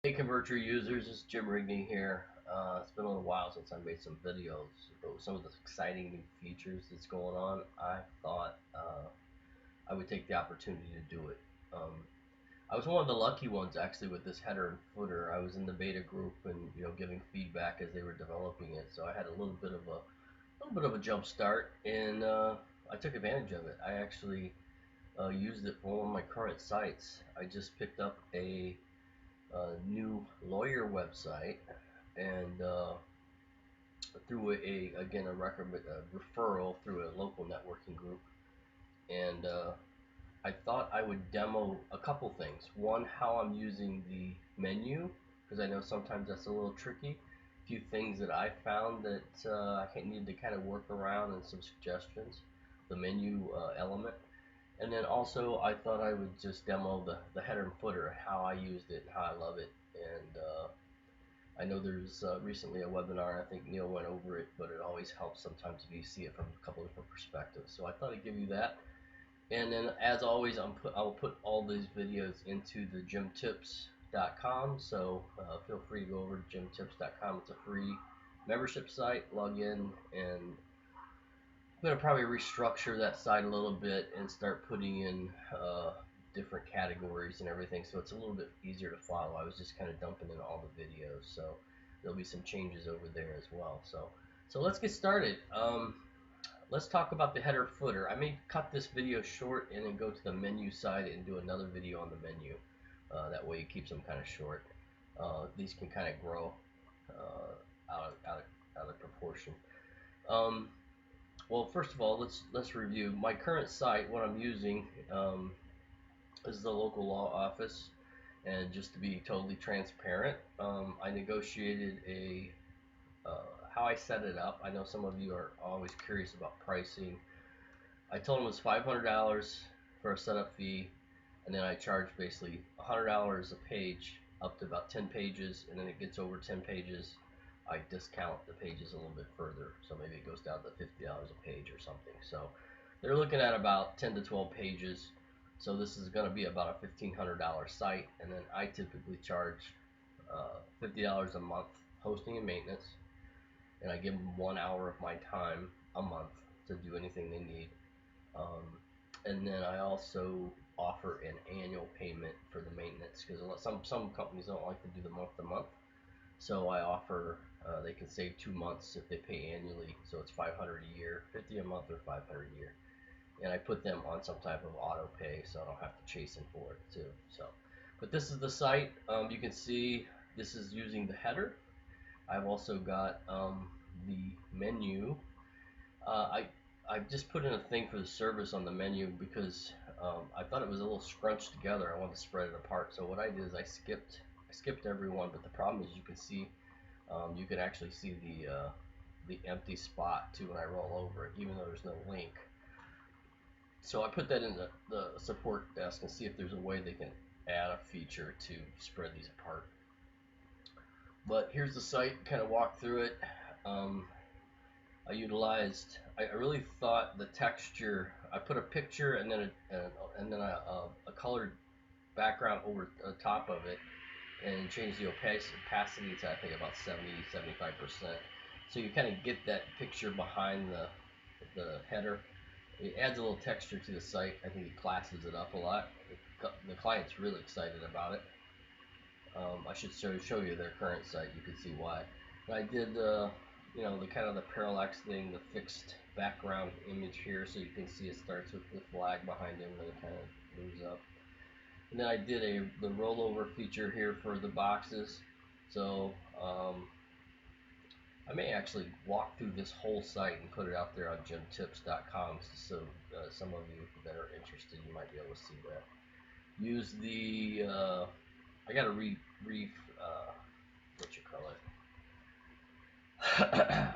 Hey Convertri users, it's Jim Rigney here. It's been a little while since I made some videos about some of the exciting new features that's going on. I thought I would take the opportunity to do it. I was one of the lucky ones actually with this header and footer. I was in the beta group and giving feedback as they were developing it, so I had a little bit of a jump start, and I took advantage of it. I actually used it for one of my current sites. I just picked up a new lawyer website, and through a recommend a referral through a local networking group, and I thought I would demo a couple things. One, how I'm using the menu, because I know sometimes that's a little tricky. A few things that I found that I need to kind of work around, and some suggestions. The menu element. And then also, I thought I would just demo the header and footer, how I used it, and how I love it. And I know there's recently a webinar, I think Neil went over it, but it always helps sometimes if you see it from a couple different perspectives. So I thought I'd give you that. And then, as always, I'll put all these videos into the gymtips.com. So feel free to go over to gymtips.com. It's a free membership site. Log in, and I'm going to probably restructure that site a little bit and start putting in different categories and everything, so it's a little bit easier to follow. I was just kind of dumping in all the videos, so there'll be some changes over there as well. So let's get started. Let's talk about the header footer. I may cut this video short and then go to the menu side and do another video on the menu. That way it keeps them kind of short. These can kind of grow out of proportion. Um, well, first of all, let's review my current site. What I'm using is the local law office, and just to be totally transparent, I negotiated a how I set it up. I know some of you are always curious about pricing. I told them it was $500 for a setup fee, and then I charge basically $100 a page up to about 10 pages, and then it gets over 10 pages, I discount the pages a little bit further, so maybe it goes down to $50 a page or something. So they're looking at about 10 to 12 pages. So this is going to be about a $1,500 site, and then I typically charge $50 a month hosting and maintenance, and I give them 1 hour of my time a month to do anything they need. Um, and then I also offer an annual payment for the maintenance, because some companies don't like to do the month to month. So I offer they can save 2 months if they pay annually. So it's 500 a year, 50 a month, or 500 a year. And I put them on some type of auto pay, so I don't have to chase them for it too. So, but this is the site. You can see this is using the header. I've also got the menu. I just put in a thing for the service on the menu because I thought it was a little scrunched together. I wanted to spread it apart. So what I did is I skipped every one. But the problem is, you can see you can actually see the empty spot too when I roll over it, even though there's no link. So I put that in the support desk and see if there's a way they can add a feature to spread these apart. But here's the site. Kind of walk through it. Um, I really thought the texture. I put a picture and then a colored background over the top of it, and changed the opacity to, I think, about 70-75%. So you kind of get that picture behind the header. It adds a little texture to the site. I think it classes it up a lot. The client's really excited about it. I should show you their current site. You can see why. But I did, the kind of the parallax thing, the fixed background image here, so you can see it starts with the flag behind him and it kind of moves up. And then I did the rollover feature here for the boxes. So I may actually walk through this whole site and put it out there on gymtips.com, so some of you that are interested, you might be able to see that. Use the I gotta what you call it.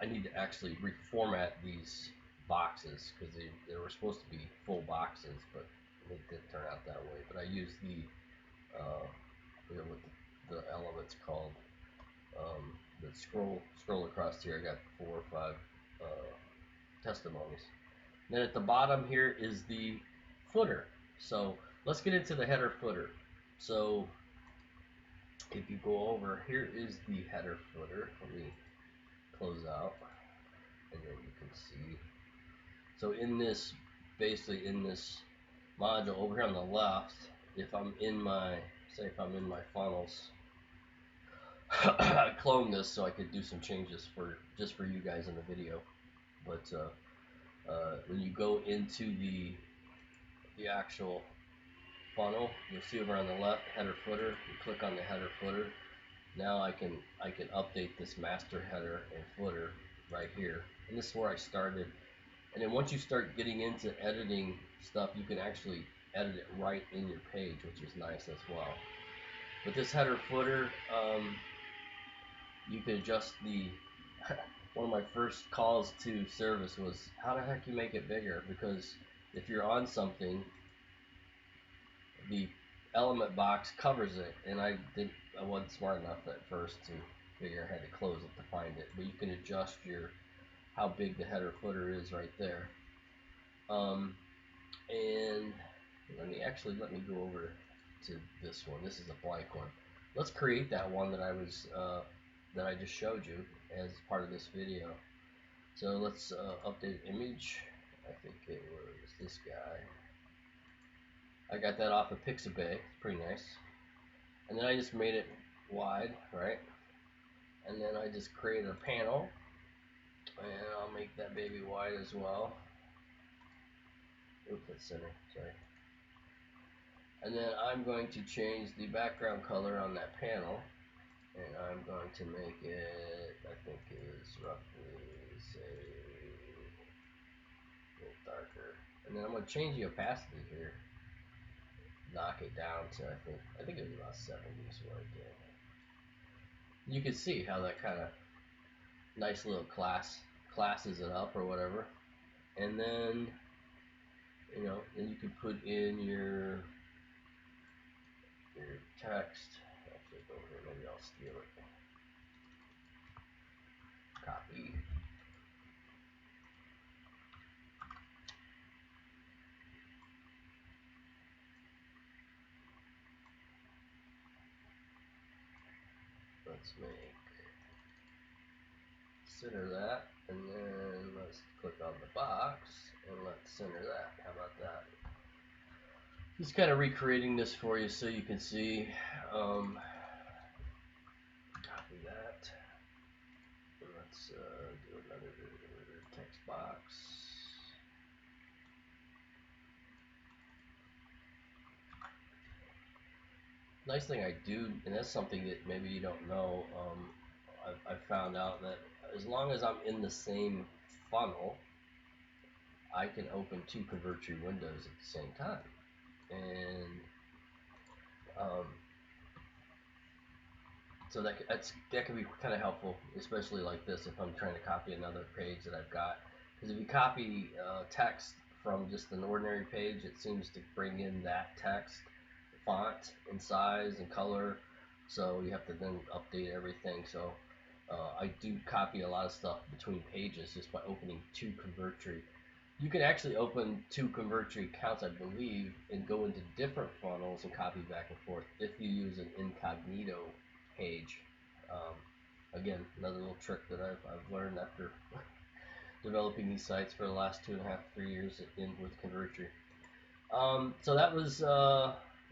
I need to actually reformat these boxes because they were supposed to be full boxes, but it didn't turn out that way. But I used I forget what the element's called. The scroll across here. I got 4 or 5 testimonies. Then at the bottom here is the footer. So let's get into the header footer. So if you go over, here is the header footer. Let me close out, and then you can see. So in this, basically in this module over here on the left, if I'm in my, say if I'm in my funnels, I cloned this so I could do some changes for just for you guys in the video. But when you go into the actual funnel, you'll see over on the left, header footer. You click on the header footer. Now I can update this master header and footer right here. And this is where I started. And then once you start getting into editing stuff, you can actually edit it right in your page, which is nice as well. With this header footer, you can adjust the one of my first calls to service was, how the heck you make it bigger? Because if you're on something, the element box covers it, and I wasn't smart enough at first to figure I had to close it to find it. But you can adjust your how big the header footer is right there. And let me go over to this one. This is a blank one. Let's create that one that I just showed you as part of this video. So let's update image. I think it was this guy. I got that off of Pixabay. It's pretty nice. And then I just made it wide, right? And then I just created a panel, and I'll make that baby wide as well. Oops, that's center, sorry. And then I'm going to change the background color on that panel, and I'm going to make it, I think it is roughly, say, a little darker. And then I'm going to change the opacity here, knock it down to, I think it was about 70 is what I did. You can see how that kind of nice little classes it up or whatever. And then, you know, then you can put in your text. Actually, go here, maybe I'll steal it. Copy. Let's make center that, and then let's click on the box and let's center that. How about that? Just kind of recreating this for you so you can see. Copy that. And let's do another text box. Nice thing I do, and that's something that maybe you don't know, I've found out that as long as I'm in the same funnel, I can open two Convertri windows at the same time. And so that can be kind of helpful, especially like this if I'm trying to copy another page that I've got. Because if you copy text from just an ordinary page, it seems to bring in that text font and size and color, so you have to then update everything. So I do copy a lot of stuff between pages just by opening two Convertri. You can actually open two Convertri accounts, I believe, and go into different funnels and copy back and forth if you use an incognito page. Again, another little trick that I've learned after developing these sites for the last 2.5 to 3 years with Convertri. So that was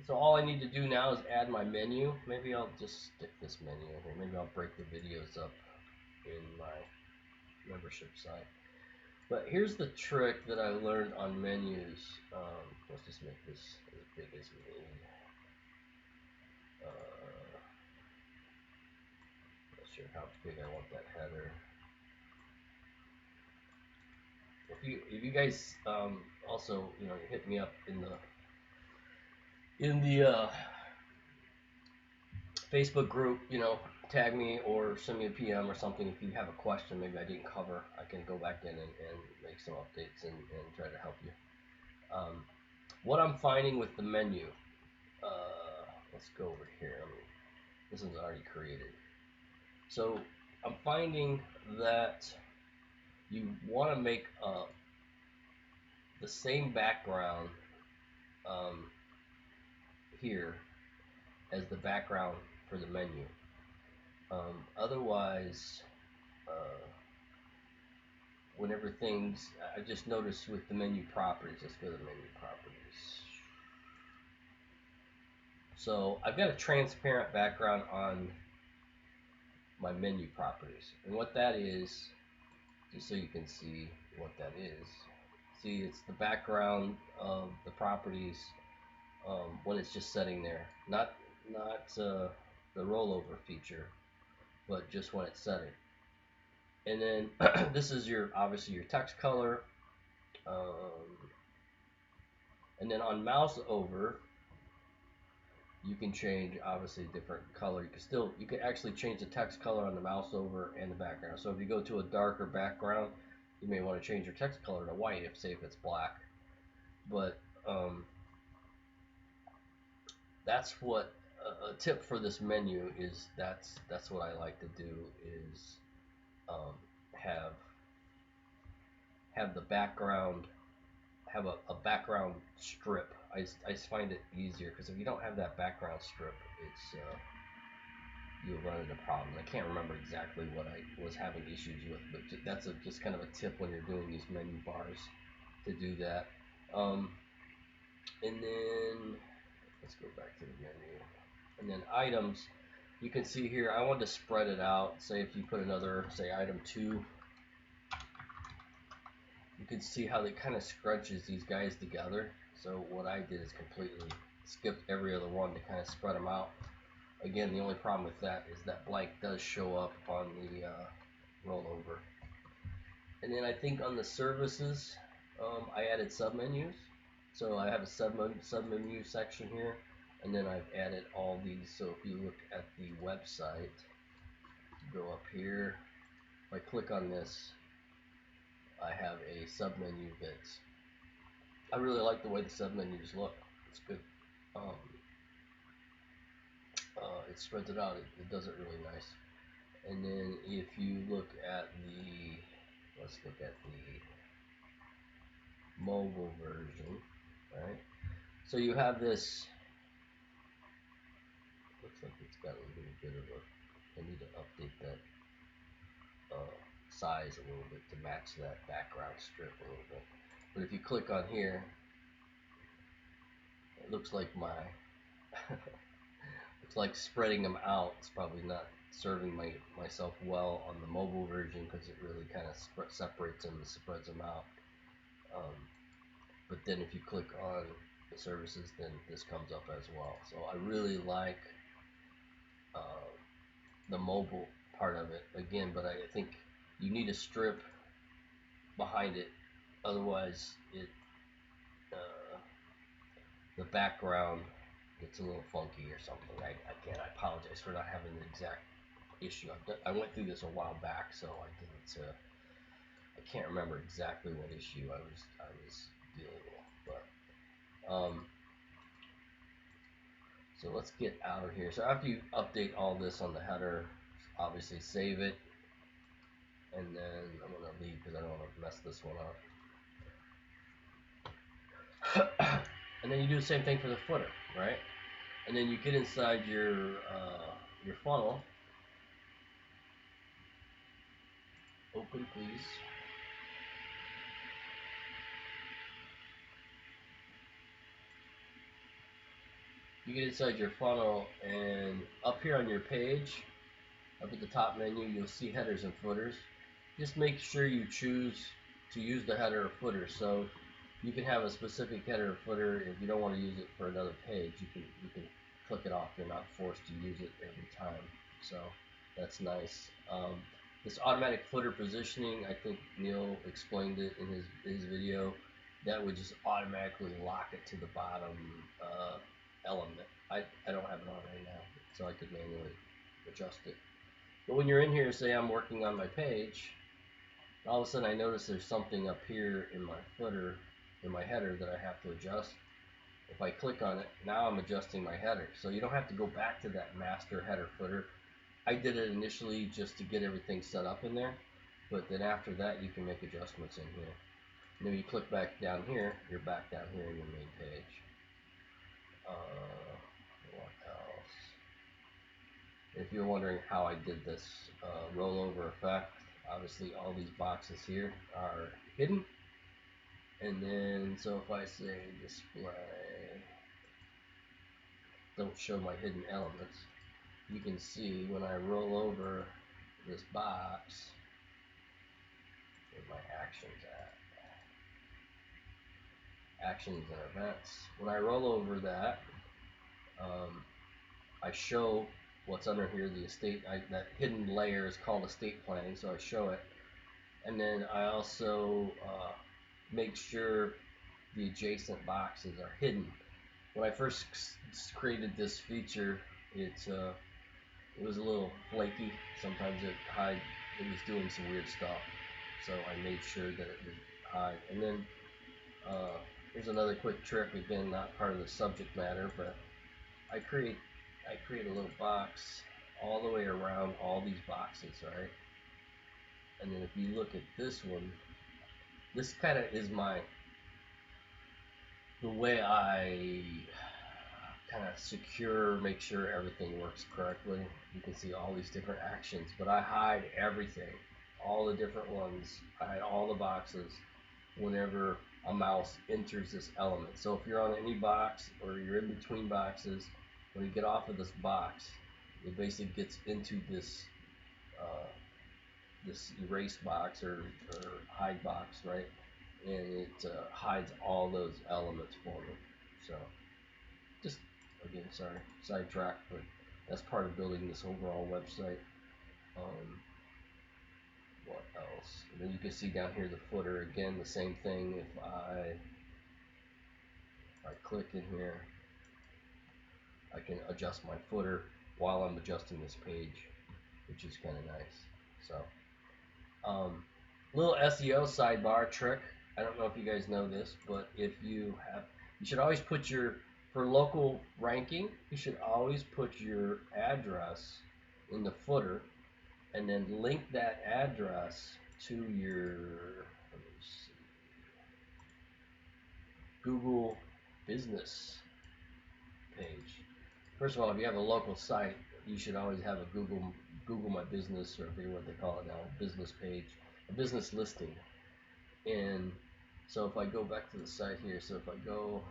so all I need to do now is add my menu. Maybe I'll just stick this menu in here. Maybe I'll break the videos up in my membership site. But here's the trick that I learned on menus. Let's just make this as big as we need. Not sure how big I want that header. If you guys also, you know, hit me up in the Facebook group, you know, tag me or send me a PM or something. If you have a question maybe I didn't cover, I can go back in and make some updates and try to help you. What I'm finding with the menu, let's go over here. This is already created. So I'm finding that you want to make the same background here as the background for the menu. Otherwise, uh, whenever things, I just noticed with the menu properties, let's go to the menu properties. So I've got a transparent background on my menu properties. And what that is, just so you can see what that is, see, it's the background of the properties when it's just setting there. Not the rollover feature, but just when it's setting. And then this is your, obviously, your text color. And then on mouse over, you can change, obviously, different color. You can actually change the text color on the mouse over and the background. So if you go to a darker background, you may want to change your text color to white, if it's black. But that's what a tip for this menu is. That's what I like to do is have the background, have a background strip. I find it easier because if you don't have that background strip, it's you'll run into problems. I can't remember exactly what I was having issues with, but that's just kind of a tip when you're doing these menu bars to do that. And then let's go back to the menu. And then items, you can see here, I want to spread it out. Say if you put another, say item 2, you can see how it kind of scrunches these guys together. So what I did is completely skipped every other one to kind of spread them out. Again, the only problem with that is that blank does show up on the rollover. And then I think on the services, I added submenus. So I have a submenu section here, and then I've added all these. So if you look at the website, go up here. If I click on this, I have a submenu that's, I really like the way the submenus look. It's good. It spreads it out. It does it really nice. And then if you look at the, let's look at the mobile version, right? So you have this, looks like it's got a little bit of a, I need to update that size a little bit to match that background strip a little bit. But if you click on here, it looks like my, it's like spreading them out. It's probably not serving myself well on the mobile version because it really kind of separates them and spreads them out. But then if you click on the services, then this comes up as well. So I really like the mobile part of it again, but I think you need a strip behind it, otherwise the background gets a little funky or something. I apologize for not having the exact issue. I went through this a while back, so I didn't. I can't remember exactly what issue I was dealing with, but so let's get out of here. So after you update all this on the header, obviously save it, and then I'm gonna leave because I don't want to mess this one up. And then you do the same thing for the footer, right? And then you get inside your funnel. Open, please. You get inside your funnel, and up here on your page, up at the top menu, you'll see headers and footers. Just make sure you choose to use the header or footer. So you can have a specific header or footer. If you don't want to use it for another page, you can click it off. You're not forced to use it every time. So that's nice. This automatic footer positioning, I think Neil explained it in his video. That would just automatically lock it to the bottom element. I don't have it on right now, so I could manually adjust it. But when you're in here, say I'm working on my page, all of a sudden I notice there's something up here in my footer, in my header, that I have to adjust. If I click on it, now I'm adjusting my header. So you don't have to go back to that master header footer. I did it initially just to get everything set up in there, but then after that you can make adjustments in here. And then you click back down here, you're back down here in your main page. What else? If you're wondering how I did this rollover effect, obviously all these boxes here are hidden. And then, so if I say display, don't show my hidden elements, you can see when I roll over this box, where my actions at? Actions and events. When I roll over that, I show what's under here, the estate, that hidden layer is called estate planning, so I show it. And then I also make sure the adjacent boxes are hidden. When I first created this feature, it was a little flaky. Sometimes it was doing some weird stuff, so I made sure that it would hide. And then here's another quick trick. Again, not part of the subject matter, but I create a little box all the way around all these boxes, right? And then if you look at this one, this kind of is the way I kind of make sure everything works correctly. You can see all these different actions, but I hide everything, all the different ones. I hide all the boxes whenever a mouse enters this element. So if you're on any box or you're in between boxes, when you get off of this box, it basically gets into this this erase box or hide box, right? And it hides all those elements for me. So just again, sorry, sidetrack, but that's part of building this overall website. Um, what else? And then you can see down here the footer. Again, the same thing. If I click in here, I can adjust my footer while I'm adjusting this page, which is kind of nice. So, little SEO sidebar trick. I don't know if you guys know this, but if you should always put for local ranking, you should always put your address in the footer and then link that address to your, let me see, Google business page. First of all, if you have a local site, you should always have a Google My Business, or I forget what they call it now, business page, a business listing. And so if I go back to the site here, so if I go,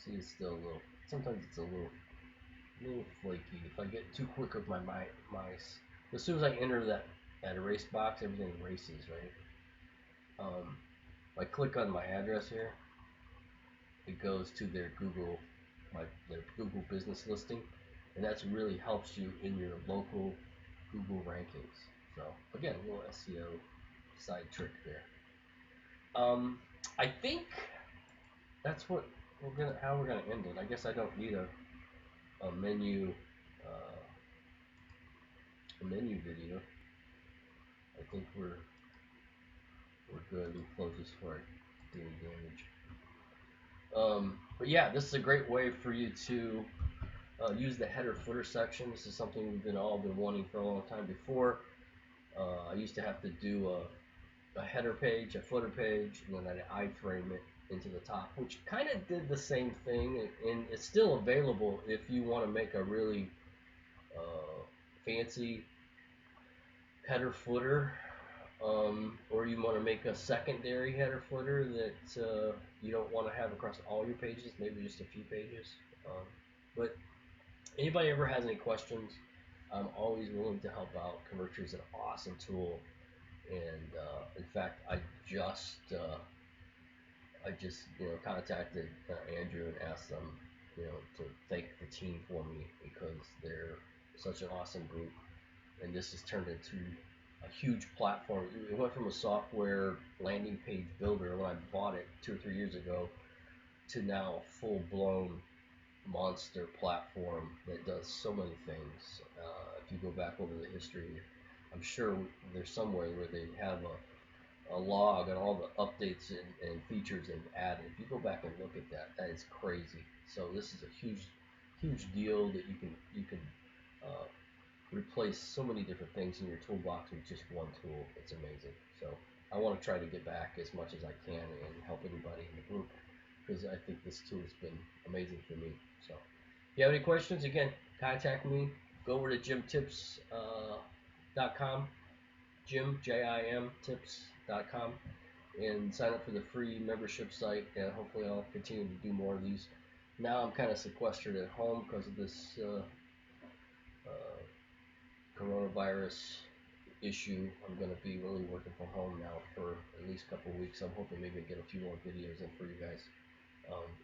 see it's still a little, sometimes it's a little flaky. If I get too quick with my mice, as soon as I enter that erase box, everything erases, right? If I click on my address here, it goes to their Google business listing, and that really helps you in your local Google rankings. So again, a little SEO side trick there. I think that's how we're gonna end it. I guess I don't need a menu video. I think we're good. We close this before I do any damage. But yeah, this is a great way for you to use the header footer section. This is something we've all been wanting for a long time. Before, I used to have to do a header page, a footer page, and then I'd iframe it into the top, which kind of did the same thing, and it's still available if you want to make a really fancy header footer, or you want to make a secondary header footer that you don't want to have across all your pages, maybe just a few pages. But anybody ever has any questions, I'm always willing to help out. Convertri is an awesome tool, and in fact, I just contacted Andrew and asked them, to thank the team for me, because they're such an awesome group, and this has turned into a huge platform. It went from a software landing page builder when I bought it 2 or 3 years ago to now a full-blown monster platform that does so many things. If you go back over the history, I'm sure there's somewhere where they have a log on all the updates and features they've added. If you go back and look at that, that is crazy. So this is a huge deal that you can replace so many different things in your toolbox with just one tool. It's amazing. So I want to try to get back as much as I can and help anybody in the group, because I think this tool has been amazing for me. So you have any questions, again, contact me. Go over to jimtips.com, Jim, Jim tips.com, and sign up for the free membership site. And hopefully, I'll continue to do more of these. Now I'm kind of sequestered at home because of this uh, coronavirus issue. I'm going to be really working from home now for at least a couple of weeks. I'm hoping maybe I get a few more videos in for you guys.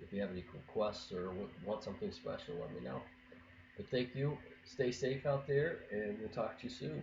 If you have any requests or want something special, let me know. But thank you. Stay safe out there, and we'll talk to you soon.